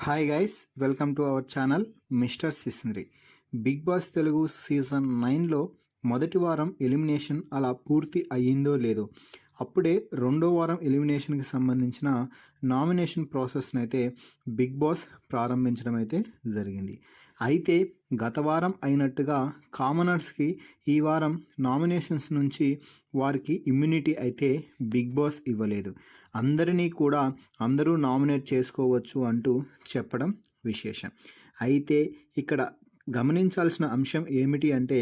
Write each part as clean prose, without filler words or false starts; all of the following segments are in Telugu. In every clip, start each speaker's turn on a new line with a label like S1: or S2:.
S1: Hi guys, welcome to our channel mister Sisindri. Bigg Boss Telugu season 9లో మొదటి వారం ఎలిమినేషన్ అలా పూర్తి అయ్యిందో లేదో అప్పుడే రెండో వారం ఎలిమినేషన్కి సంబంధించిన నామినేషన్ ప్రాసెస్ని అయితే బిగ్ బాస్ ప్రారంభించడం అయితే జరిగింది. అయితే గత వారం అయినట్టుగా కామనర్స్కి ఈ వారం నామినేషన్స్ నుంచి వారికి ఇమ్యూనిటీ అయితే బిగ్ బాస్ ఇవ్వలేదు. అందరినీ కూడా అందరూ నామినేట్ చేసుకోవచ్చు అంటూ చెప్పడం విశేషం. అయితే ఇక్కడ గమనించాల్సిన అంశం ఏమిటి అంటే,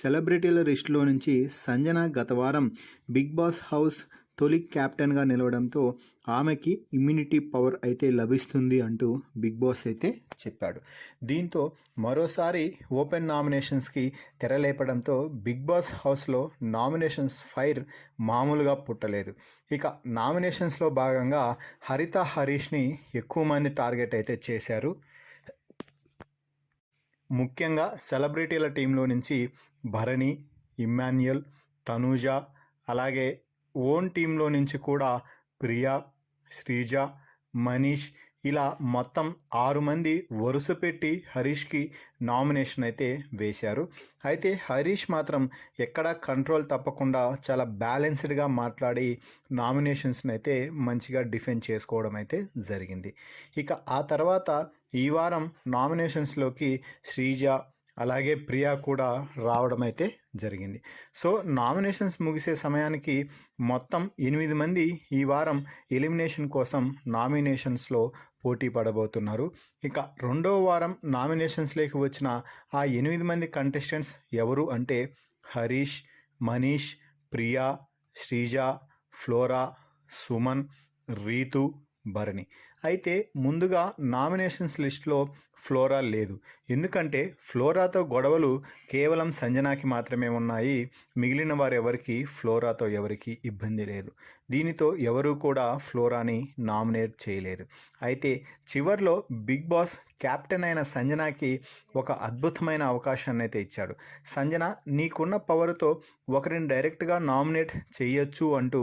S1: సెలబ్రిటీల లిస్టులో నుంచి సంజన గత వారం బిగ్ బాస్ హౌస్ తొలి క్యాప్టెన్గా నిలవడంతో ఆమెకి ఇమ్యూనిటీ పవర్ అయితే లభిస్తుంది అంటూ బిగ్ బాస్ అయితే చెప్పాడు. దీంతో మరోసారి ఓపెన్ నామినేషన్స్కి తెరలేపడంతో బిగ్ బాస్ హౌస్లో నామినేషన్స్ ఫైర్ మామూలుగా పుట్టలేదు. ఇక నామినేషన్స్లో భాగంగా హరిత హరీష్ని ఎక్కువ మంది టార్గెట్ అయితే చేశారు. ముఖ్యంగా సెలబ్రిటీల టీంలో నుంచి భరణి, ఇమ్మాన్యుయల్, తనూజ, అలాగే ఓన్ టీంలో నుంచి కూడా ప్రియా, శ్రీజ, మనీష్ ఇలా మొత్తం 6 మంది వరుస పెట్టి హరీష్కి నామినేషన్ అయితే వేశారు. అయితే హరీష్ మాత్రం ఎక్కడా కంట్రోల్ తప్పకుండా చాలా బ్యాలెన్స్డ్గా మాట్లాడి నామినేషన్స్ని అయితే మంచిగా డిఫెండ్ చేసుకోవడం అయితే జరిగింది. ఇక ఆ తర్వాత ఈ వారం నామినేషన్స్లోకి శ్రీజ అలాగే ప్రియా కూడా రావడం అయితే జరిగింది. సో నామినేషన్స్ ముగిసే సమయానికి మొత్తం 8 మంది ఈ వారం ఎలిమినేషన్ కోసం నామినేషన్స్లో పోటీ పడబోతున్నారు. ఇక రెండో వారం నామినేషన్స్లోకి వచ్చిన ఆ 8 మంది కంటెస్టెంట్స్ ఎవరు అంటే హరీష్, మనీష్, ప్రియా, శ్రీజ, ఫ్లోరా, సుమన్, రీతు, భరణి. అయితే ముందుగా నామినేషన్స్ లిస్ట్లో ఫ్లోరా లేదు. ఎందుకంటే ఫ్లోరాతో గొడవలు కేవలం సంజనాకి మాత్రమే ఉన్నాయి. మిగిలిన వారెవరికి ఫ్లోరాతో ఎవరికి ఇబ్బంది లేదు. దీనితో ఎవరూ కూడా ఫ్లోరాని నామినేట్ చేయలేదు. అయితే చివర్లో బిగ్ బాస్ క్యాప్టెన్ అయిన సంజనాకి ఒక అద్భుతమైన అవకాశాన్ని అయితే ఇచ్చాడు. సంజన, నీకున్న పవర్తో ఒకరిని డైరెక్ట్గా నామినేట్ చేయొచ్చు అంటూ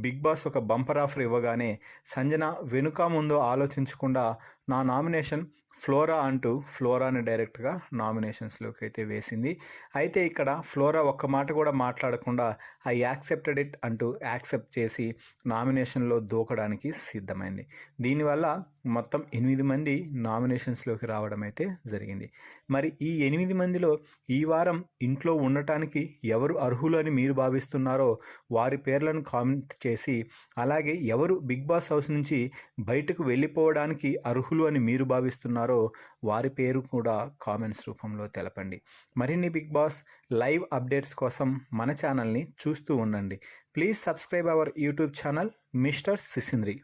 S1: బిగ్ బాస్ ఒక బంపర్ ఆఫర్ ఇవ్వగానే సంజన వెనుక ముందు ఆలోచించకుండా నా నామినేషన్ ఫ్లోరా అంటూ ఫ్లోరాని డైరెక్ట్గా నామినేషన్స్లోకి అయితే వేసింది. అయితే ఇక్కడ ఫ్లోరా ఒక్క మాట కూడా మాట్లాడకుండా ఐ యాక్సెప్టెడ్ ఇట్ అంటూ యాక్సెప్ట్ చేసి నామినేషన్లో దూకడానికి సిద్ధమైంది. దీనివల్ల మొత్తం 8 మంది నామినేషన్స్లోకి రావడం అయితే జరిగింది. మరి ఈ 8 మందిలో ఈ వారం ఇంట్లో ఉండటానికి ఎవరు అర్హులు అని మీరు భావిస్తున్నారో వారి పేర్లను కామెంట్ చేసి, అలాగే ఎవరు బిగ్ బాస్ హౌస్ నుంచి బయటకు వెళ్ళిపోవడానికి అర్హులు అని మీరు భావిస్తున్నారో వారి పేరు కూడా కామెంట్స్ రూపంలో తెలపండి. మరిన్ని బిగ్ బాస్ లైవ్ అప్డేట్స్ కోసం మన ఛానల్ని చూస్తూ ఉండండి. Please subscribe our YouTube channel mister సిసింద్రి.